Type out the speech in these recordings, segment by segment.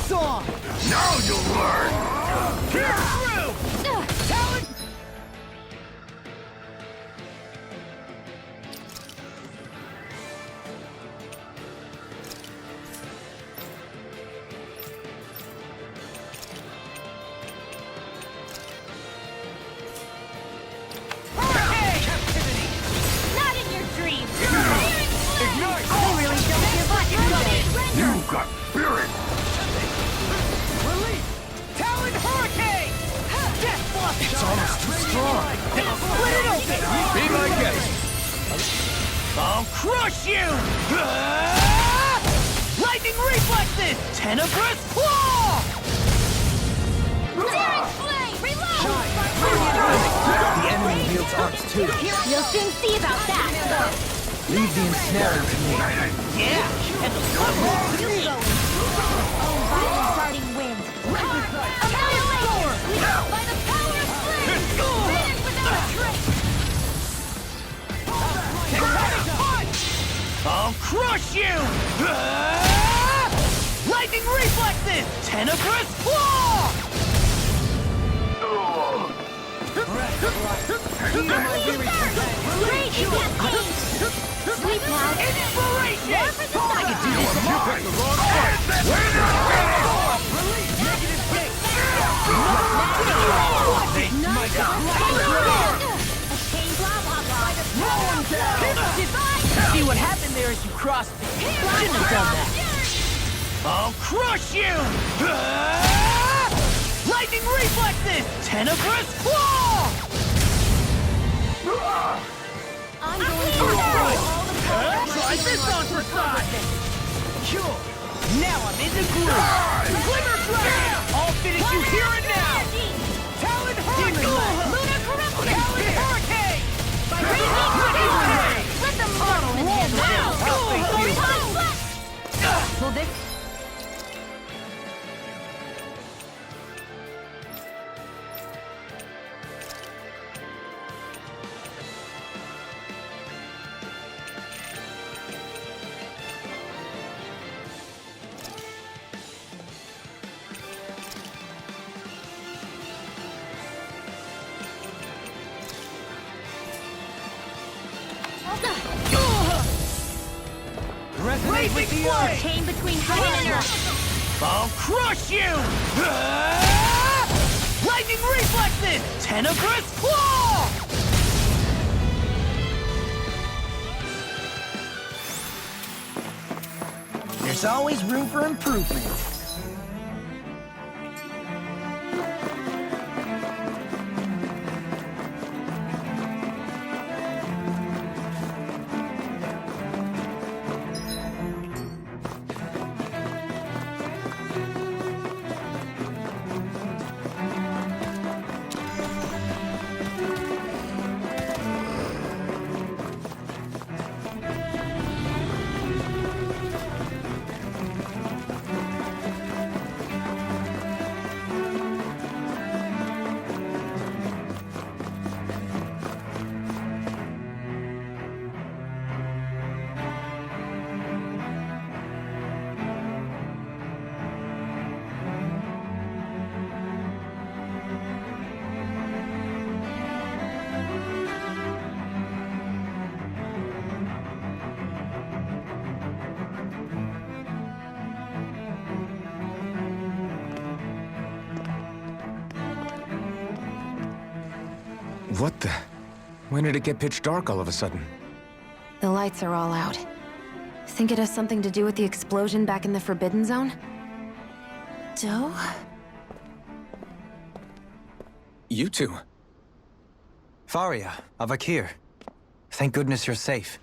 Joke's on! Now you'll learn! Here through! Talent! Hurricane! Captivity! Not in your dreams! Ignite! You really don't give up, do they? You got spirit! Release! Talent Hurricane! Death Bluff! It's almost too strong. Split it open! Be my guest. I'll crush you! Lightning reflexes! Tenebrous claw! Daring flame! Reload! The enemy wields arms too. You'll soon see about that! Leave the ensnaring to me. Yeah! And the football to me! Oh, violent darting wind! Annihilate! By the power of flame! Finish without a trace! Tectonic punch! I'll crush you! Lightning reflexes! Tenebrous claw! Great campaign! Sweet now! Inspiration! More for the side! You picked the wrong fight. Negative kick! My God. A chain blob See what happened there as you crossed me. Shouldn't have done that. I'll crush you! Lightning reflexes! Tenebrous claw! I'm going to destroy all the power! Try this on for size! Sure. Now I'm in the groove! Glimmer Dragon! I'll finish you here and now! Talon Hurricane! Lunar corruption! Talon Hurricane! Let them model and hand now! Will this... Resonate with the earth! Chain between heaven and earth! I'll crush you! Lightning reflexes! Tenebrous claw! There's always room for improvement. What the? When did it get pitch dark all of a sudden? The lights are all out. Think it has something to do with the explosion back in the Forbidden Zone? Doe? You two. Faria, Avakir. Thank goodness you're safe.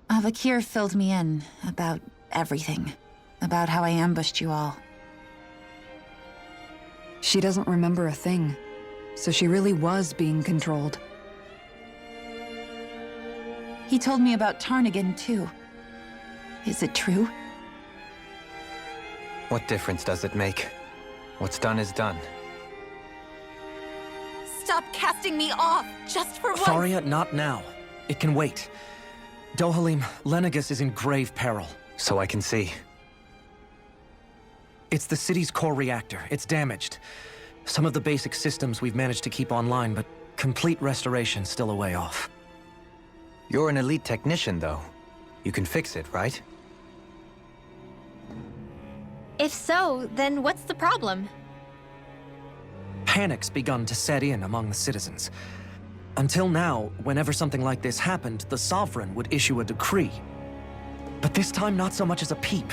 Avakir filled me in about everything. About how I ambushed you all. She doesn't remember a thing, so she really was being controlled. He told me about Tarnigan, too. Is it true? What difference does it make? What's done is done. Stop casting me off, just for once! Faria, not now. It can wait. Dohalim, Lenegus is in grave peril. So I can see. It's the city's core reactor. It's damaged. Some of the basic systems we've managed to keep online, but complete restoration's still a way off. You're an elite technician, though. You can fix it, right? If so, then what's the problem? Panic's begun to set in among the citizens. Until now, whenever something like this happened, the Sovereign would issue a decree. But this time, not so much as a peep.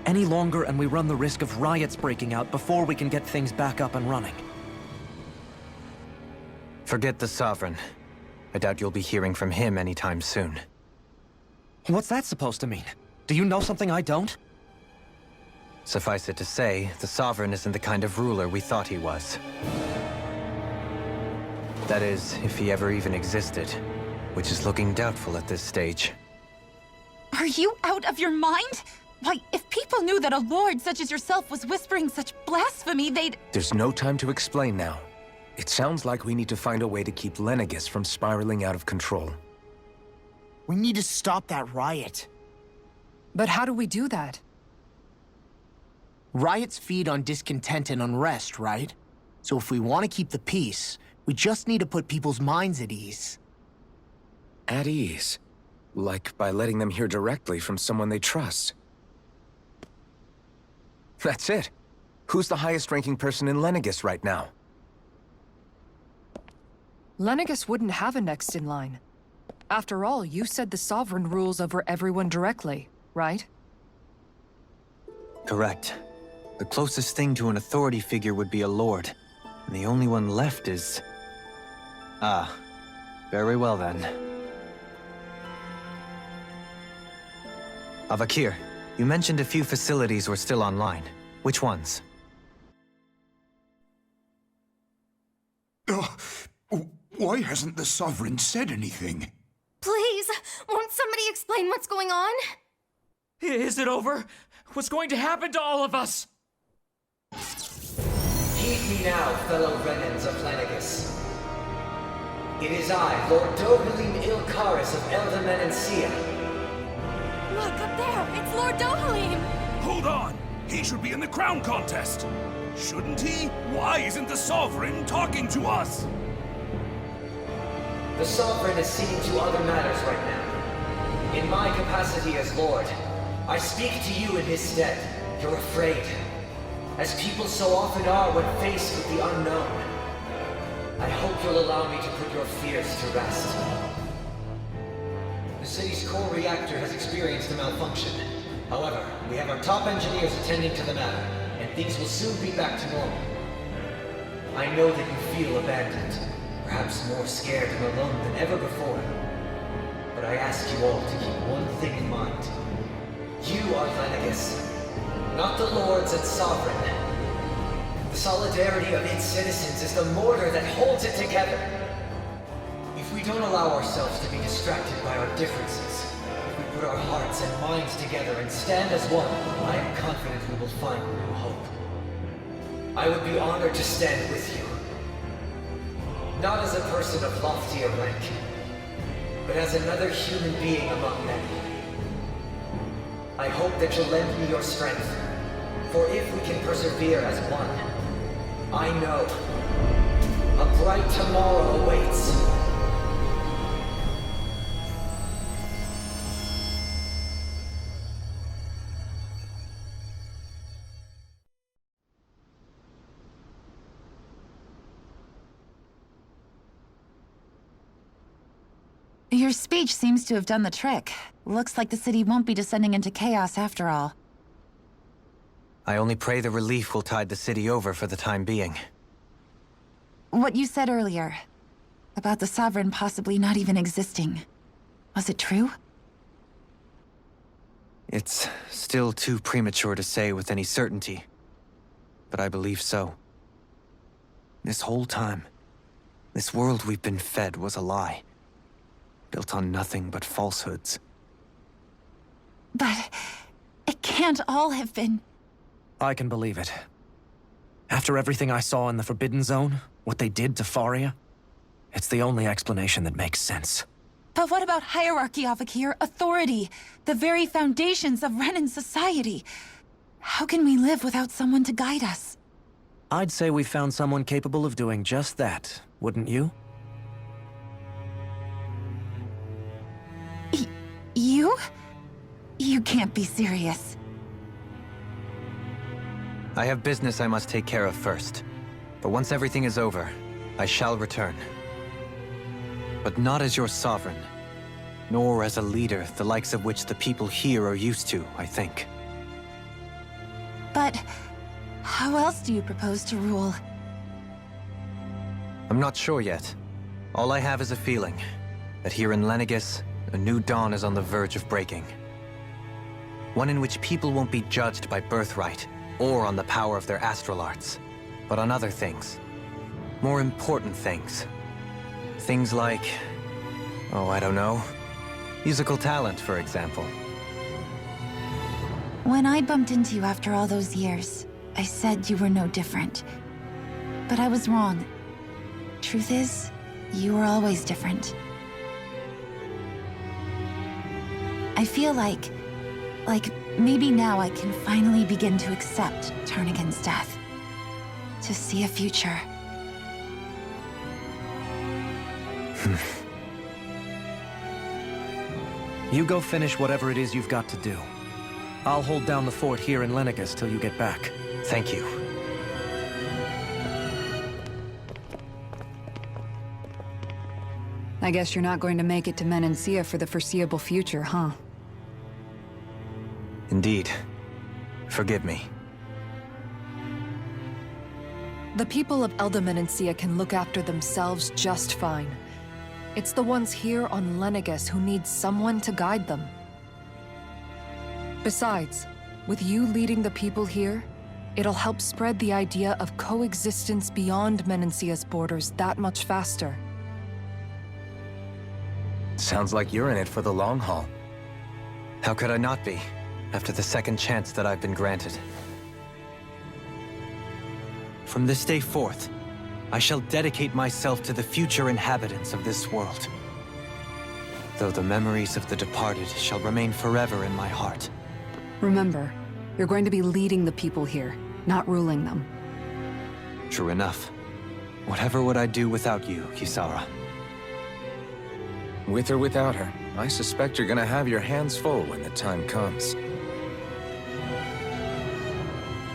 Any longer, and we run the risk of riots breaking out before we can get things back up and running. Forget the Sovereign. I doubt you'll be hearing from him anytime soon. What's that supposed to mean? Do you know something I don't? Suffice it to say, the Sovereign isn't the kind of ruler we thought he was. That is, if he ever even existed, which is looking doubtful at this stage. Are you out of your mind? Why, if people knew that a lord such as yourself was whispering such blasphemy, they'd... There's no time to explain now. It sounds like we need to find a way to keep Lenegis from spiraling out of control. We need to stop that riot. But how do we do that? Riots feed on discontent and unrest, right? So if we want to keep the peace, we just need to put people's minds at ease. At ease? Like by letting them hear directly from someone they trust. That's it. Who's the highest-ranking person in Lenegis right now? Lenegis wouldn't have a next in line. After all, you said the Sovereign rules over everyone directly, right? Correct. The closest thing to an authority figure would be a lord. And the only one left is... Ah. Very well then. Avakir, you mentioned a few facilities were still online. Which ones? Why hasn't the Sovereign said anything? Please, won't somebody explain what's going on? Is it over? What's going to happen to all of us? Heed me now, fellow Renans of Lenegis. It is I, Lord Dohalim Ilkaris of Eldaman and Sia. Look, up there! It's Lord Dohalim! Hold on! He should be in the crown contest! Shouldn't he? Why isn't the Sovereign talking to us? The Sovereign is seeing to other matters right now. In my capacity as Lord, I speak to you in his stead. You're afraid. As people so often are when faced with the unknown. I hope you'll allow me to put your fears to rest. The city's core reactor has experienced a malfunction. However, we have our top engineers attending to the matter, and things will soon be back to normal. I know that you feel abandoned, perhaps more scared and alone than ever before. But I ask you all to keep one thing in mind. You are Lenegis, not the lords and sovereign. The solidarity of its citizens is the mortar that holds it together. If we don't allow ourselves to be distracted by our differences, if we put our hearts and minds together and stand as one, I am confident we will find new hope. I would be honored to stand with you. Not as a person of loftier rank, but as another human being among many. I hope that you'll lend me your strength, for if we can persevere as one, I know a bright tomorrow awaits. Your speech seems to have done the trick. Looks like the city won't be descending into chaos after all. I only pray the relief will tide the city over for the time being. What you said earlier, about the Sovereign possibly not even existing, was it true? It's still too premature to say with any certainty, but I believe so. This whole time, this world we've been fed was a lie, built on nothing but falsehoods. But it can't all have been... I can believe it. After everything I saw in the Forbidden Zone, what they did to Faria, it's the only explanation that makes sense. But what about hierarchy, Avakir? Authority? The very foundations of Renan society? How can we live without someone to guide us? I'd say we found someone capable of doing just that, wouldn't you? You? You can't be serious. I have business I must take care of first. But once everything is over, I shall return. But not as your sovereign, nor as a leader the likes of which the people here are used to, I think. But how else do you propose to rule? I'm not sure yet. All I have is a feeling that here in Lenegis, a new dawn is on the verge of breaking. One in which people won't be judged by birthright or on the power of their astral arts, but on other things. More important things. Things like, oh, I don't know, musical talent, for example. When I bumped into you after all those years, I said you were no different. But I was wrong. Truth is, you were always different. I feel like maybe now I can finally begin to accept Turnigan's death. To see a future. You go finish whatever it is you've got to do. I'll hold down the fort here in Lenegis till you get back. Thank you. I guess you're not going to make it to Menancia for the foreseeable future, huh? Indeed. Forgive me. The people of Elda Menancia can look after themselves just fine. It's the ones here on Lenegis who need someone to guide them. Besides, with you leading the people here, it'll help spread the idea of coexistence beyond Menancia's borders that much faster. Sounds like you're in it for the long haul. How could I not be, after the second chance that I've been granted? From this day forth, I shall dedicate myself to the future inhabitants of this world. Though the memories of the departed shall remain forever in my heart. Remember, you're going to be leading the people here, not ruling them. True enough. Whatever would I do without you, Kisara? With or without her, I suspect you're gonna have your hands full when the time comes.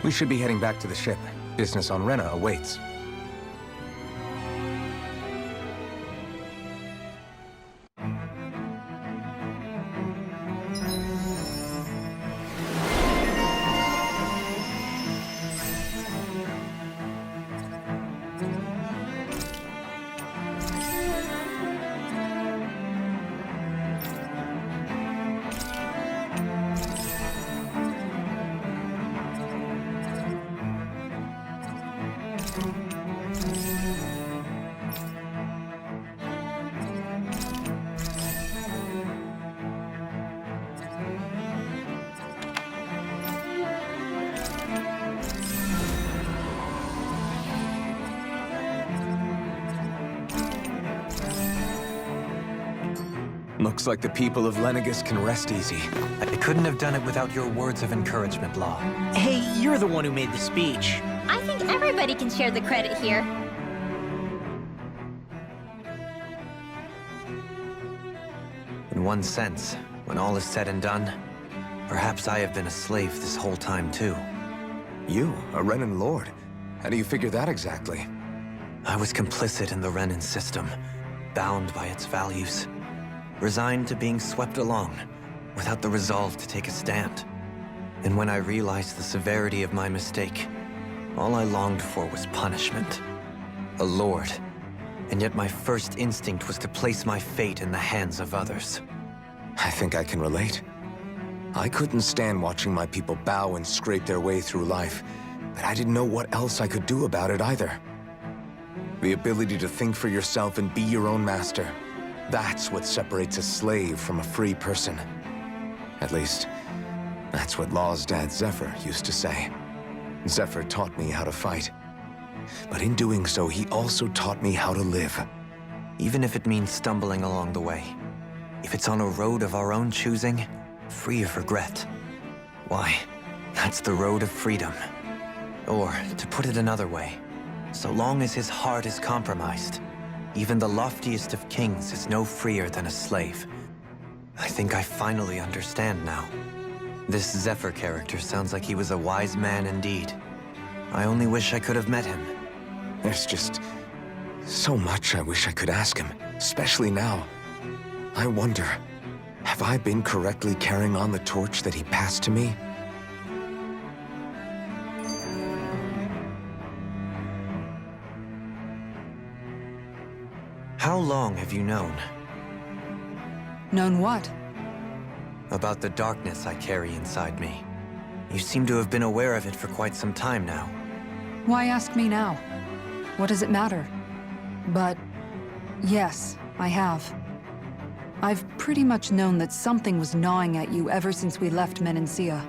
We should be heading back to the ship. Business on Rena awaits. Looks like the people of Lenegis can rest easy. I couldn't have done it without your words of encouragement, Law. Hey, you're the one who made the speech. I think everybody can share the credit here. In one sense, when all is said and done, perhaps I have been a slave this whole time, too. You, a Renan Lord? How do you figure that exactly? I was complicit in the Renan system, bound by its values. Resigned to being swept along, without the resolve to take a stand. And when I realized the severity of my mistake, all I longed for was punishment. A lord. And yet my first instinct was to place my fate in the hands of others. I think I can relate. I couldn't stand watching my people bow and scrape their way through life, but I didn't know what else I could do about it either. The ability to think for yourself and be your own master. That's what separates a slave from a free person. At least, that's what Law's dad Zephyr used to say. Zephyr taught me how to fight. But in doing so, he also taught me how to live. Even if it means stumbling along the way. If it's on a road of our own choosing, free of regret. Why, That's the road of freedom. Or, to put it another way, so long as his heart is compromised, even the loftiest of kings is no freer than a slave. I think I finally understand now. This Zephyr character sounds like he was a wise man indeed. I only wish I could have met him. There's just so much I wish I could ask him, especially now. I wonder, have I been correctly carrying on the torch that he passed to me? How long have you known? Known what? About the darkness I carry inside me. You seem to have been aware of it for quite some time now. Why ask me now? What does it matter? But yes, I have. I've pretty much known that something was gnawing at you ever since we left Menancia.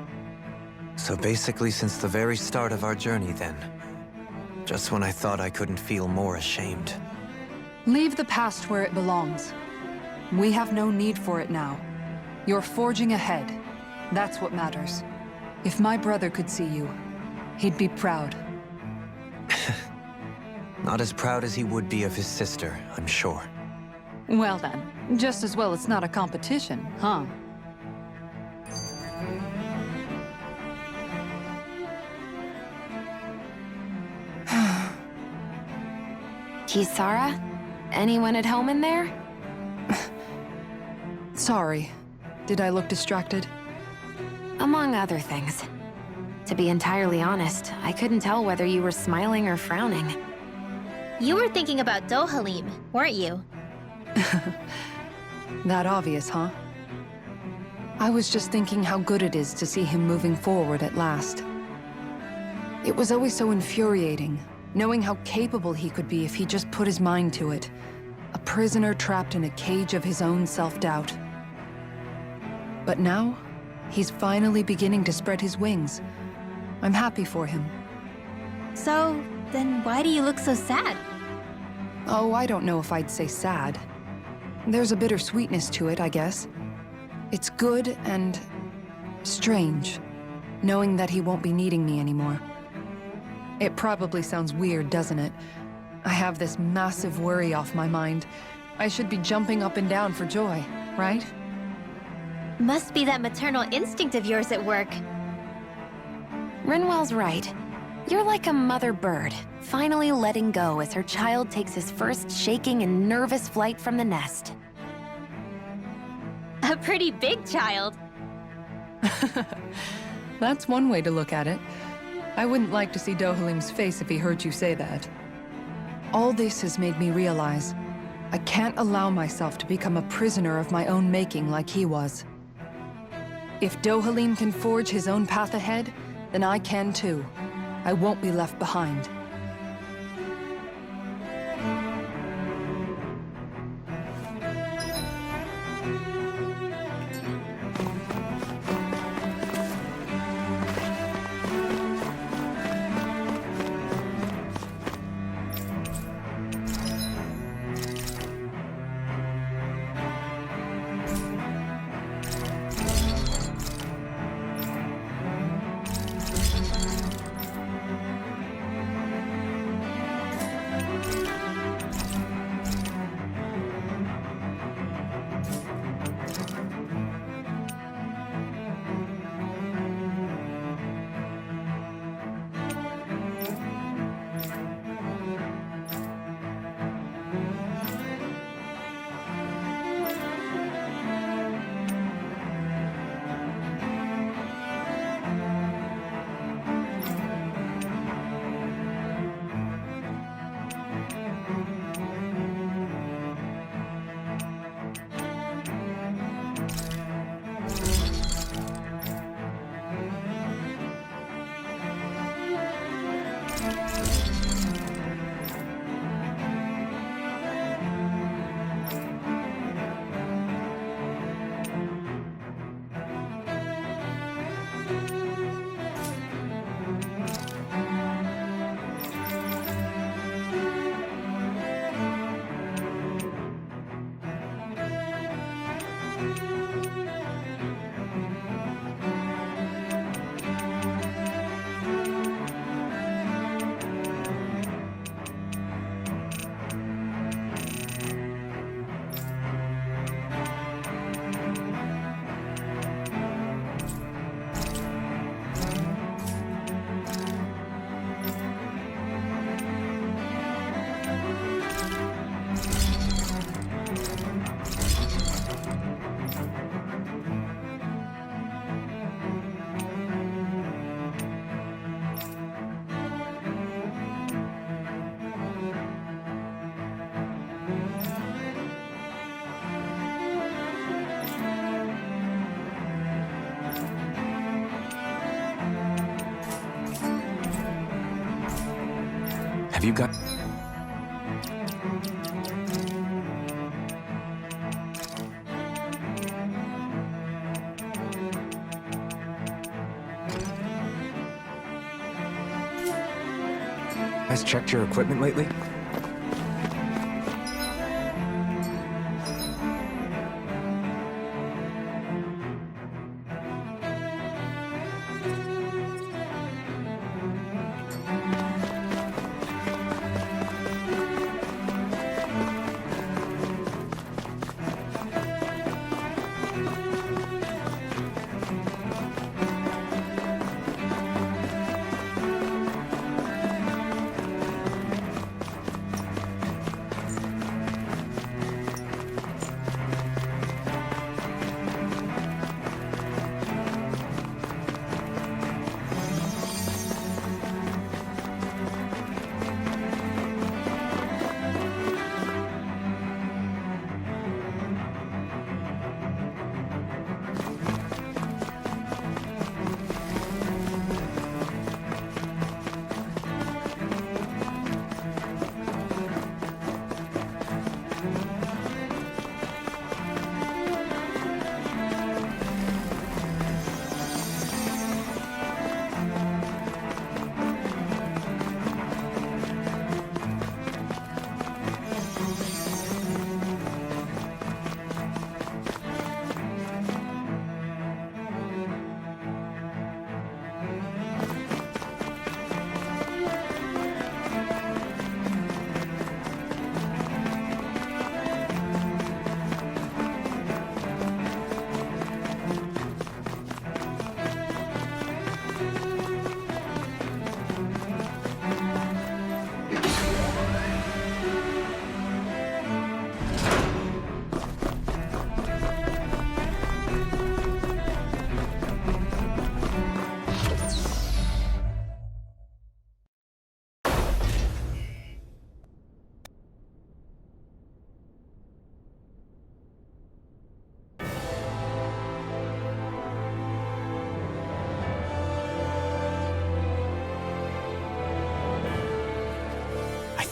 So basically since the very start of our journey then. Just when I thought I couldn't feel more ashamed. Leave the past where it belongs. We have no need for it now. You're forging ahead. That's what matters. If my brother could see you, he'd be proud. Not as proud as he would be of his sister, I'm sure. Well then, just as well it's not a competition, huh? Kisara? Anyone at home in there? Sorry. Did I look distracted? Among other things. To be entirely honest, I couldn't tell whether you were smiling or frowning. You were thinking about Dohalim, weren't you? That obvious, huh? I was just thinking how good it is to see him moving forward at last. It was always so infuriating, knowing how capable he could be if he just put his mind to it. A prisoner trapped in a cage of his own self-doubt. But now, he's finally beginning to spread his wings. I'm happy for him. So, then why do you look so sad? Oh, I don't know if I'd say sad. There's a bittersweetness to it, I guess. It's good and strange, knowing that he won't be needing me anymore. It probably sounds weird, doesn't it? I have this massive worry off my mind. I should be jumping up and down for joy, right? Must be that maternal instinct of yours at work. Rinwell's right. You're like a mother bird, finally letting go as her child takes his first shaking and nervous flight from the nest. A pretty big child. That's one way to look at it. I wouldn't like to see Dohalim's face if he heard you say that. All this has made me realize I can't allow myself to become a prisoner of my own making like he was. If Dohalim can forge his own path ahead, then I can too. I won't be left behind. Have you got... Has checked your equipment lately?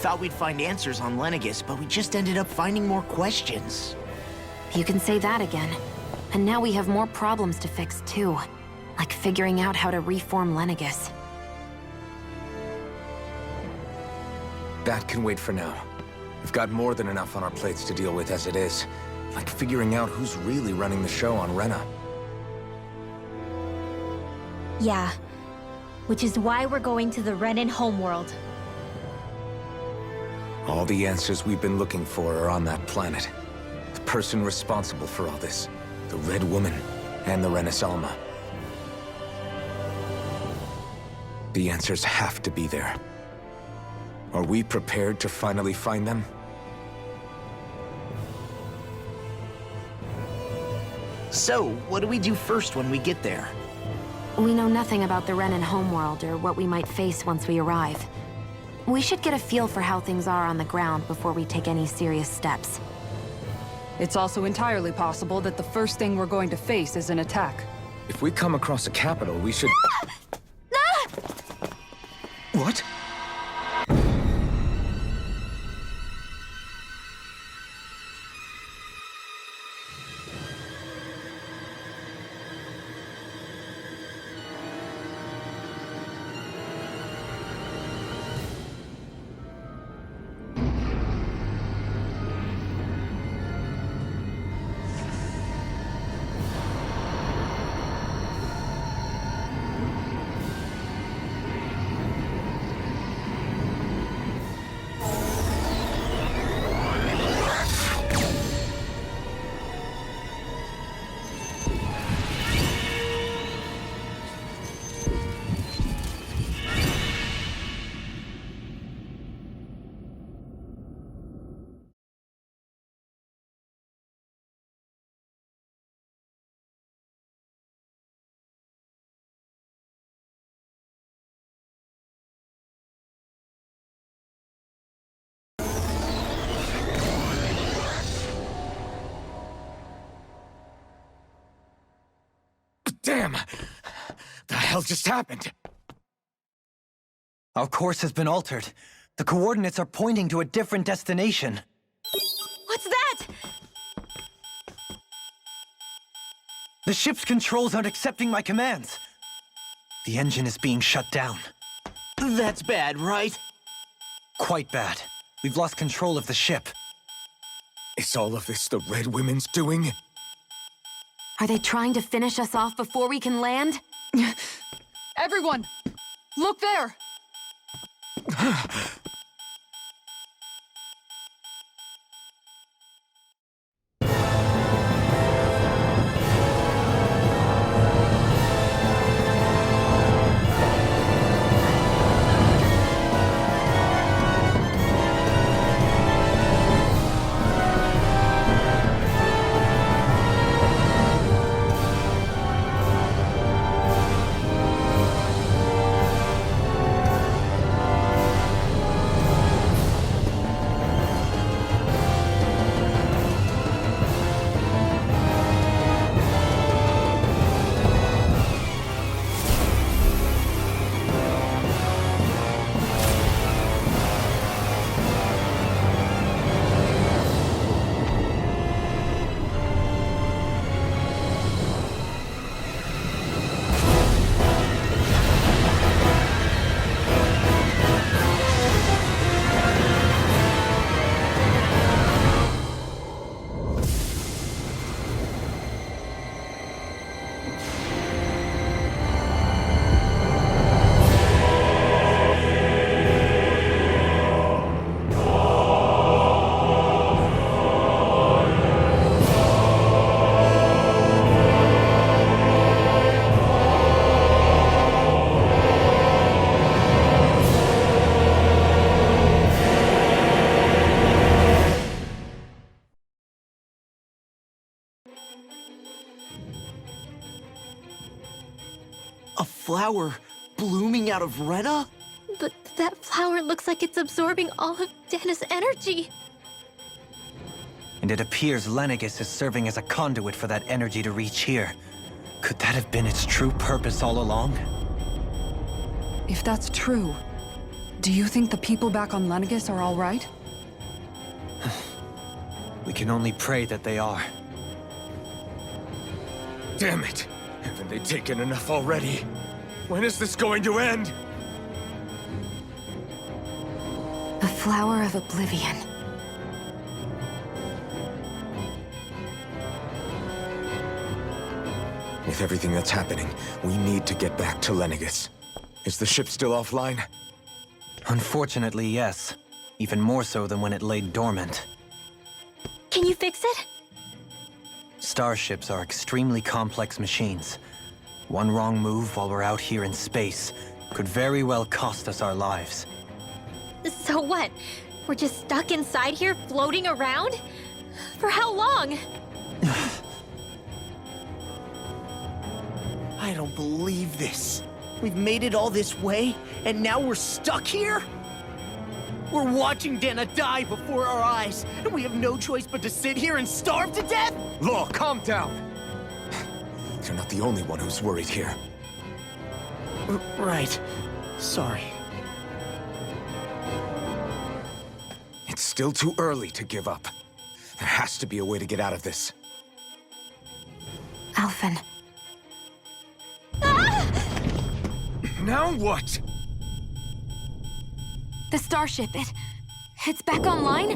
Thought we'd find answers on Lenegis, but we just ended up finding more questions. You can say that again. And now we have more problems to fix, too. Like figuring out how to reform Lenegis. That can wait for now. We've got more than enough on our plates to deal with as it is. Like figuring out who's really running the show on Rena. Yeah. Which is why we're going to the Renan homeworld. All the answers we've been looking for are on that planet. The person responsible for all this. The Red Woman and the Renaissance. The answers have to be there. Are we prepared to finally find them? So, what do we do first when we get there? We know nothing about the Renan homeworld or what we might face once we arrive. We should get a feel for how things are on the ground before we take any serious steps. It's also entirely possible that the first thing we're going to face is an attack. If we come across a capital, we should... What? Damn! The hell just happened? Our course has been altered. The coordinates are pointing to a different destination. What's that? The ship's controls aren't accepting my commands. The engine is being shut down. That's bad, right? Quite bad. We've lost control of the ship. Is all of this the Red Women's doing? Are they trying to finish us off before we can land? Everyone! Look there! A flower blooming out of Rena? But that flower looks like it's absorbing all of Dana's energy. And it appears Lenegis is serving as a conduit for that energy to reach here. Could that have been its true purpose all along? If that's true, do you think the people back on Lenegis are all right? We can only pray that they are. Damn it! Haven't they taken enough already? When is this going to end? The Flower of Oblivion. With everything that's happening, we need to get back to Lenegis. Is the ship still offline? Unfortunately, yes. Even more so than when it lay dormant. Can you fix it? Starships are extremely complex machines. One wrong move while we're out here in space could very well cost us our lives. So what? We're just stuck inside here, floating around? For how long? I don't believe this. We've made it all this way, and now we're stuck here? We're watching Dana die before our eyes, and we have no choice but to sit here and starve to death? Law, calm down! You're not the only one who's worried here. Right. Sorry. It's still too early to give up. There has to be a way to get out of this. Alphen. Now what? The starship, it's back online?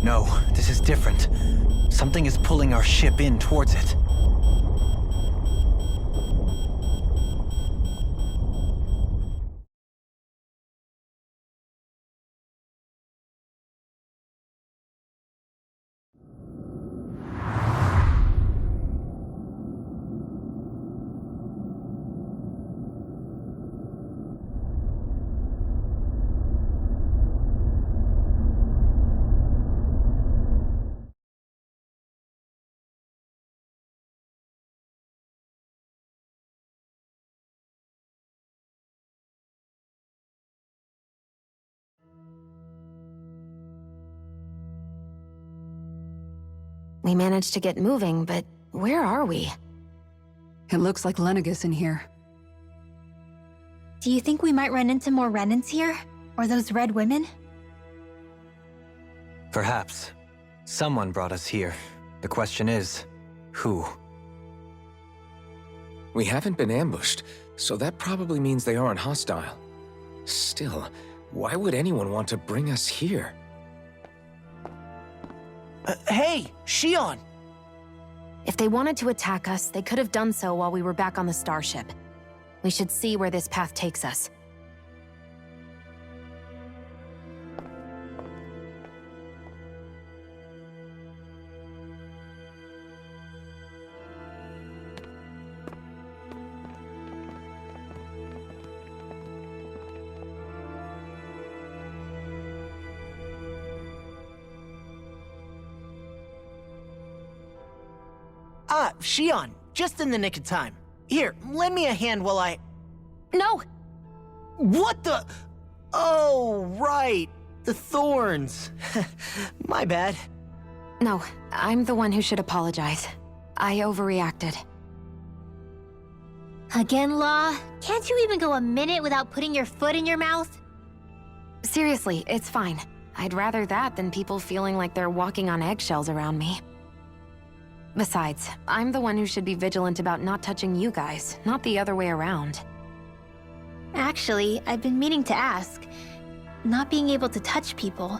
No, this is different. Something is pulling our ship in towards it. We managed to get moving, but where are we? It looks like Lenegis in here. Do you think we might run into more remnants here? Or those red women? Perhaps. Someone brought us here. The question is, who? We haven't been ambushed, so that probably means they aren't hostile. Still, why would anyone want to bring us here? Hey, Shion! If they wanted to attack us, they could have done so while we were back on the starship. We should see where this path takes us. Ah, Shion, just in the nick of time. Here, lend me a hand while I... No! What the... Oh, right. The thorns. My bad. No, I'm the one who should apologize. I overreacted. Again, Law? Can't you even go a minute without putting your foot in your mouth? Seriously, it's fine. I'd rather that than people feeling like they're walking on eggshells around me. Besides, I'm the one who should be vigilant about not touching you guys, not the other way around. Actually, I've been meaning to ask. Not being able to touch people.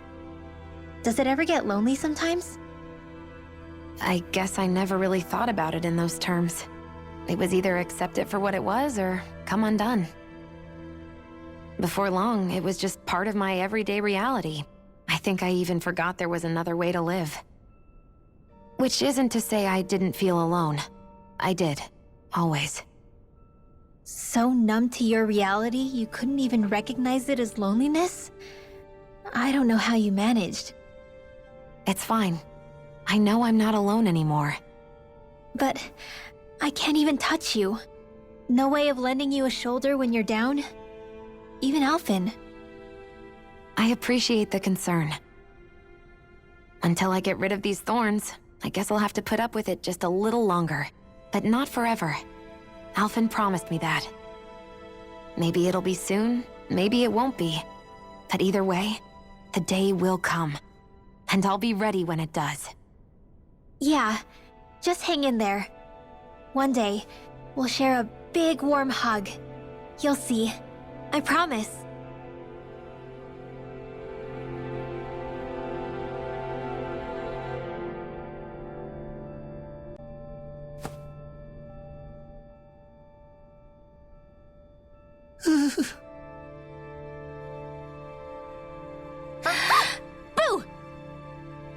Does it ever get lonely sometimes? I guess I never really thought about it in those terms. It was either accept it for what it was or come undone. Before long, it was just part of my everyday reality. I think I even forgot there was another way to live. Which isn't to say I didn't feel alone. I did. Always. So numb to your reality, you couldn't even recognize it as loneliness? I don't know how you managed. It's fine. I know I'm not alone anymore. But I can't even touch you. No way of lending you a shoulder when you're down? Even Alphen. I appreciate the concern. Until I get rid of these thorns, I guess I'll have to put up with it just a little longer. But not forever. Alphen promised me that. Maybe it'll be soon, maybe it won't be. But either way, the day will come. And I'll be ready when it does. Yeah, just hang in there. One day, we'll share a big warm hug. You'll see. I promise. Boo!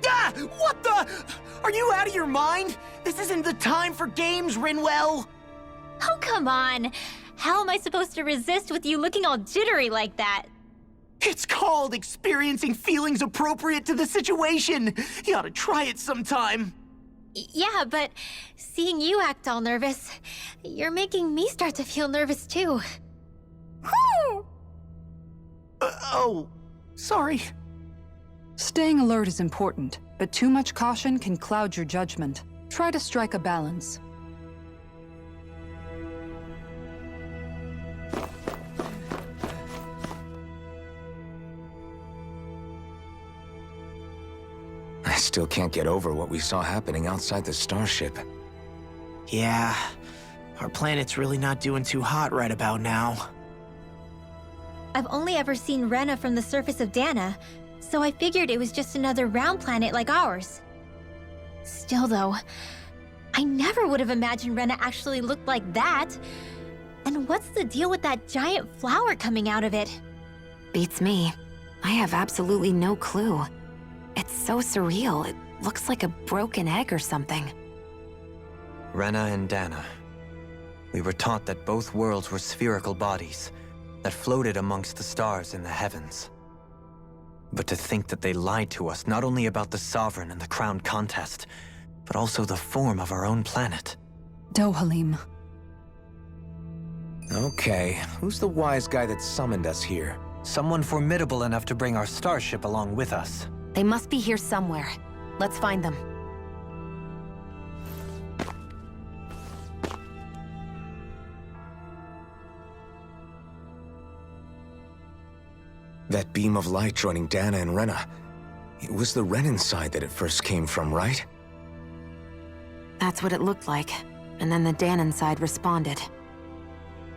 Ah! What the? Are you out of your mind? This isn't the time for games, Rinwell! Oh, come on. How am I supposed to resist with you looking all jittery like that? It's called experiencing feelings appropriate to the situation. You ought to try it sometime. Yeah, but seeing you act all nervous, you're making me start to feel nervous too. Oh, sorry. Staying alert is important, but too much caution can cloud your judgment. Try to strike a balance. I still can't get over what we saw happening outside the starship. Yeah, our planet's really not doing too hot right about now. I've only ever seen Rena from the surface of Dana, so I figured it was just another round planet like ours. Still though, I never would have imagined Rena actually looked like that. And what's the deal with that giant flower coming out of it? Beats me. I have absolutely no clue. It's so surreal. It looks like a broken egg or something. Rena and Dana. We were taught that both worlds were spherical bodies that floated amongst the stars in the heavens. But to think that they lied to us not only about the Sovereign and the Crown contest, but also the form of our own planet. Dohalim. Okay, who's the wise guy that summoned us here? Someone formidable enough to bring our starship along with us. They must be here somewhere. Let's find them. That beam of light joining Dana and Rena. It was the Renan side that it first came from, right? That's what it looked like. And then the Danon side responded.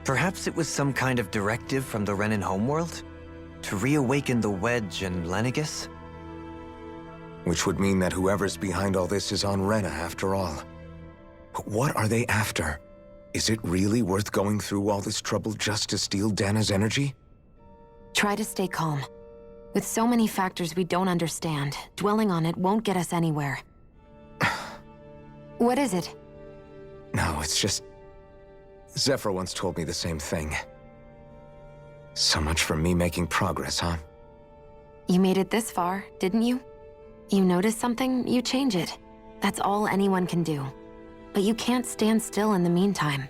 Perhaps it was some kind of directive from the Renan homeworld? To reawaken the Wedge and Lenegis? Which would mean that whoever's behind all this is on Rena after all. But what are they after? Is it really worth going through all this trouble just to steal Dana's energy? Try to stay calm. With so many factors we don't understand, dwelling on it won't get us anywhere. What is it? No, it's just... Zephyr once told me the same thing. So much for me making progress, huh? You made it this far, didn't you? You notice something, you change it. That's all anyone can do. But you can't stand still in the meantime.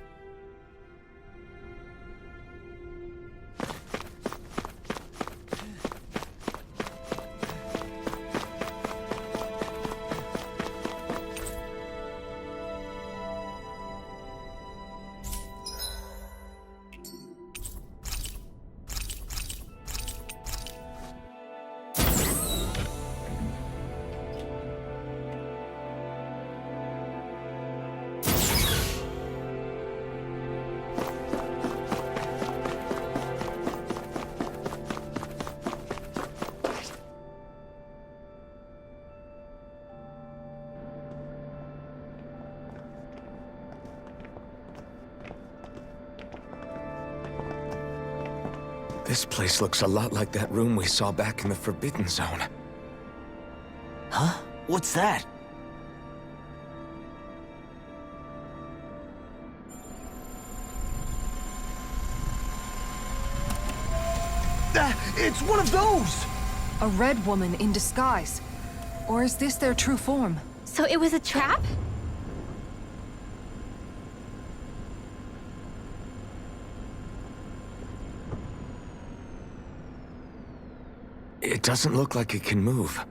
This place looks a lot like that room we saw back in the Forbidden Zone. Huh? What's that? It's one of those! A red woman in disguise. Or is this their true form? So it was a trap? It doesn't look like it can move.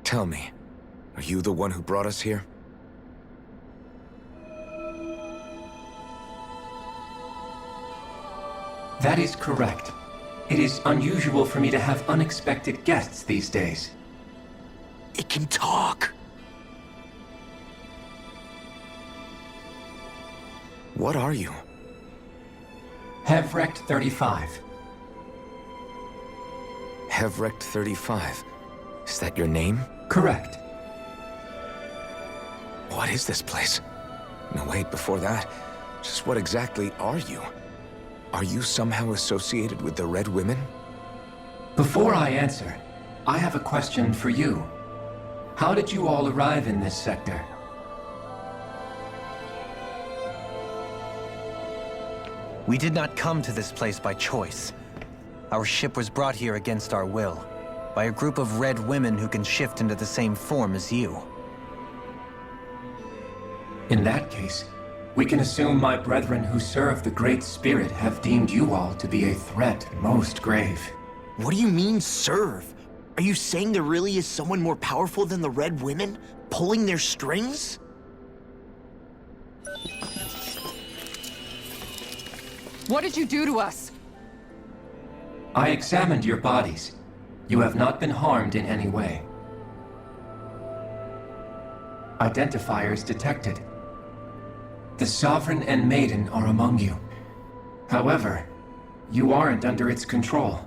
Tell me, are you the one who brought us here? That is correct. It is unusual for me to have unexpected guests these days. It can talk! What are you? Hevrect 35. Hevrect 35. Is that your name? Correct. What is this place? No, wait, before that, just what exactly are you? Are you somehow associated with the Red Women? Before I answer, I have a question for you. How did you all arrive in this sector? We did not come to this place by choice. Our ship was brought here against our will, by a group of red women who can shift into the same form as you. In that case, we can assume my brethren who serve the Great Spirit have deemed you all to be a threat most grave. What do you mean, serve? Are you saying there really is someone more powerful than the Red Women, pulling their strings? What did you do to us? I examined your bodies. You have not been harmed in any way. Identifiers detected. The Sovereign and Maiden are among you. However, you aren't under its control.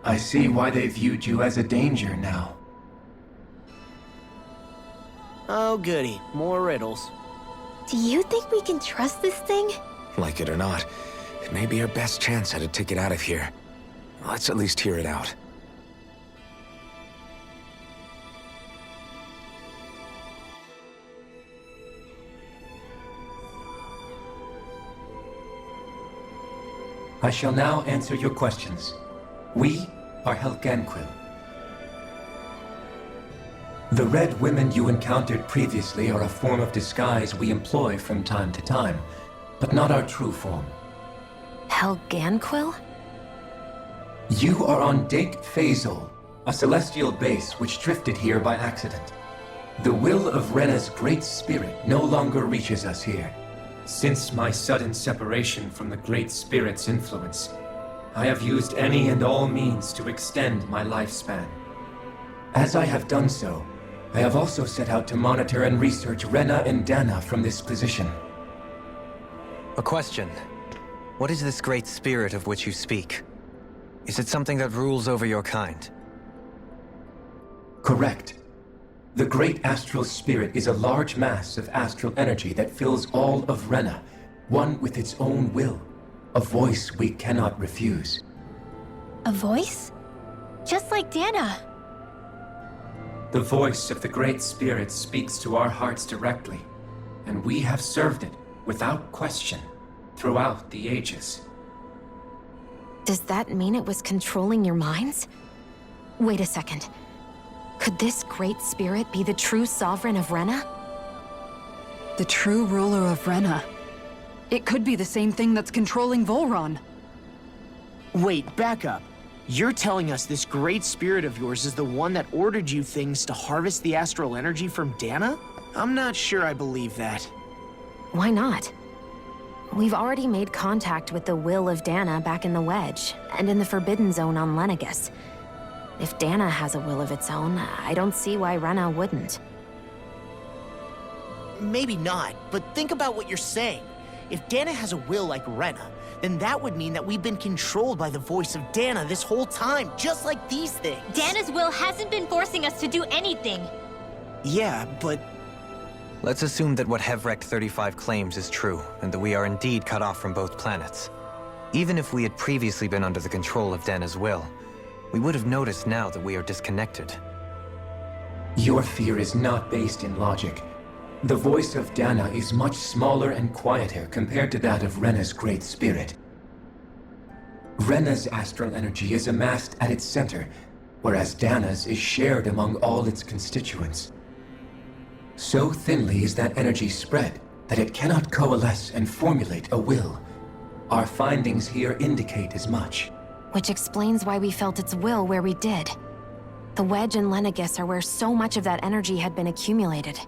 I see why they viewed you as a danger now. Oh goody, more riddles. Do you think we can trust this thing? Like it or not, it may be our best chance at a ticket out of here. Let's at least hear it out. I shall now answer your questions. We are halgenquil. The red women you encountered previously are a form of disguise we employ from time to time, but not our true form. halgenquil? You are on Dake Phasol, a celestial base which drifted here by accident. The will of Rena's Great Spirit no longer reaches us here. Since my sudden separation from the Great Spirit's influence, I have used any and all means to extend my lifespan. As I have done so, I have also set out to monitor and research Rena and Dana from this position. A question. What is this great spirit of which you speak? Is it something that rules over your kind? Correct. The Great Astral Spirit is a large mass of astral energy that fills all of Rena, one with its own will, a voice we cannot refuse. A voice? Just like Dana. The voice of the Great Spirit speaks to our hearts directly, and we have served it, without question, throughout the ages. Does that mean it was controlling your minds? Wait a second. Could this great spirit be the true sovereign of Rena? The true ruler of Rena. It could be the same thing that's controlling Volron. Wait, back up. You're telling us this great spirit of yours is the one that ordered you things to harvest the astral energy from Dana? I'm not sure I believe that. Why not? We've already made contact with the will of Dana back in the Wedge, and in the Forbidden Zone on Lenegus. If Dana has a will of its own, I don't see why Rena wouldn't. Maybe not, but think about what you're saying. If Dana has a will like Rena, then that would mean that we've been controlled by the voice of Dana this whole time, just like these things. Dana's will hasn't been forcing us to do anything. Yeah, but... Let's assume that what Hevrect 35 claims is true, and that we are indeed cut off from both planets. Even if we had previously been under the control of Dana's will, we would have noticed now that we are disconnected. Your fear is not based in logic. The voice of Dana is much smaller and quieter compared to that of Rena's Great Spirit. Rena's astral energy is amassed at its center, whereas Dana's is shared among all its constituents. So thinly is that energy spread that it cannot coalesce and formulate a will. Our findings here indicate as much. Which explains why we felt its will where we did. The Wedge and Lenegus are where so much of that energy had been accumulated.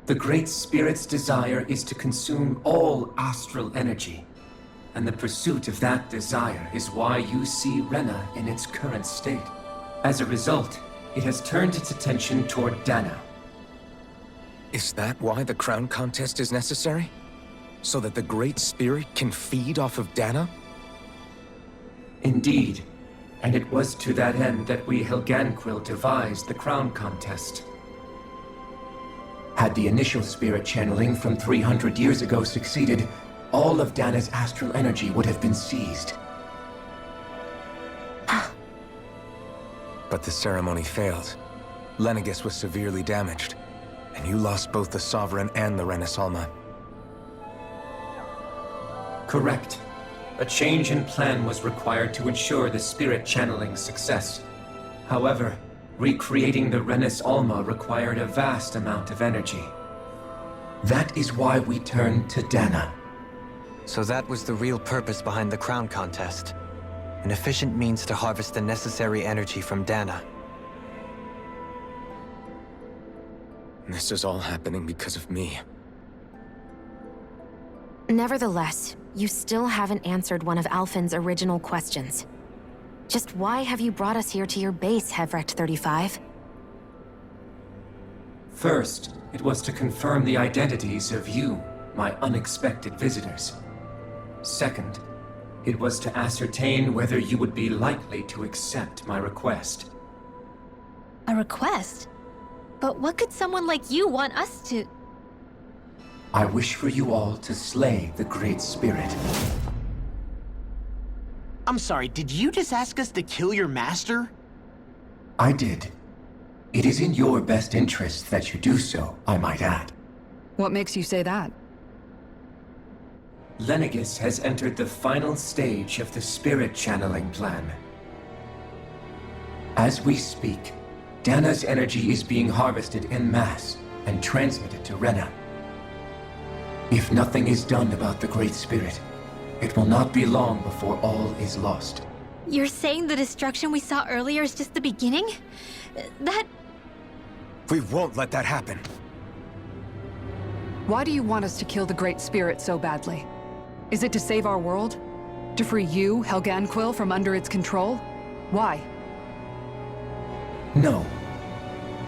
The Great Spirit's desire is to consume all astral energy, and the pursuit of that desire is why you see Rena in its current state. As a result, it has turned its attention toward Dana. Is that why the crown contest is necessary? So that the Great Spirit can feed off of Dana? Indeed, and it was to that end that we halgenquil devised the crown contest. Had the initial spirit channeling from 300 years ago succeeded, all of Dana's astral energy would have been seized. But the ceremony failed. Lenegus was severely damaged, and you lost both the Sovereign and the Renasalma. Correct. A change in plan was required to ensure the spirit channeling's success. However, recreating the Renis Alma required a vast amount of energy. That is why we turned to Dana. So that was the real purpose behind the crown contest. An efficient means to harvest the necessary energy from Dana. This is all happening because of me. Nevertheless, you still haven't answered one of Alphen's original questions. Just why have you brought us here to your base, Hevrect 35? First, it was to confirm the identities of you, my unexpected visitors. Second, it was to ascertain whether you would be likely to accept my request. A request? But what could someone like you want us to... I wish for you all to slay the Great Spirit. I'm sorry, did you just ask us to kill your master? I did. It is in your best interest that you do so, I might add. What makes you say that? Lenegus has entered the final stage of the spirit channeling plan. As we speak, Dana's energy is being harvested en masse and transmitted to Rena. If nothing is done about the Great Spirit, it will not be long before all is lost. You're saying the destruction we saw earlier is just the beginning? We won't let that happen. Why do you want us to kill the Great Spirit so badly? Is it to save our world? To free you, halgenquil, from under its control? Why? No.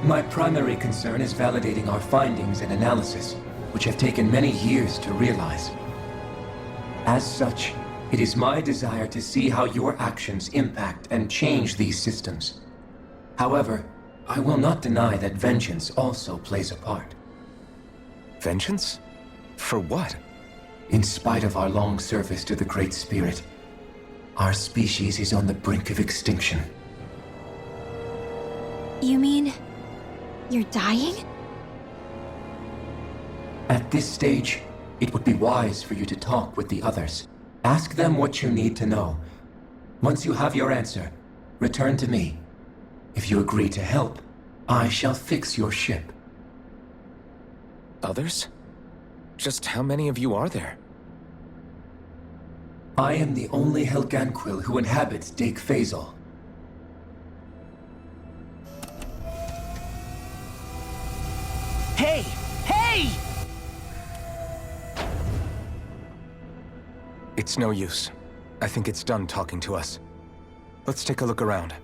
My primary concern is validating our findings and analysis, which have taken many years to realize. As such, it is my desire to see how your actions impact and change these systems. However, I will not deny that vengeance also plays a part. Vengeance? For what? In spite of our long service to the Great Spirit, our species is on the brink of extinction. You mean... you're dying? At this stage, it would be wise for you to talk with the others. Ask them what you need to know. Once you have your answer, return to me. If you agree to help, I shall fix your ship. Others? Just how many of you are there? I am the only halgenquil who inhabits Dig Phasal. Hey! Hey! It's no use. I think it's done talking to us. Let's take a look around.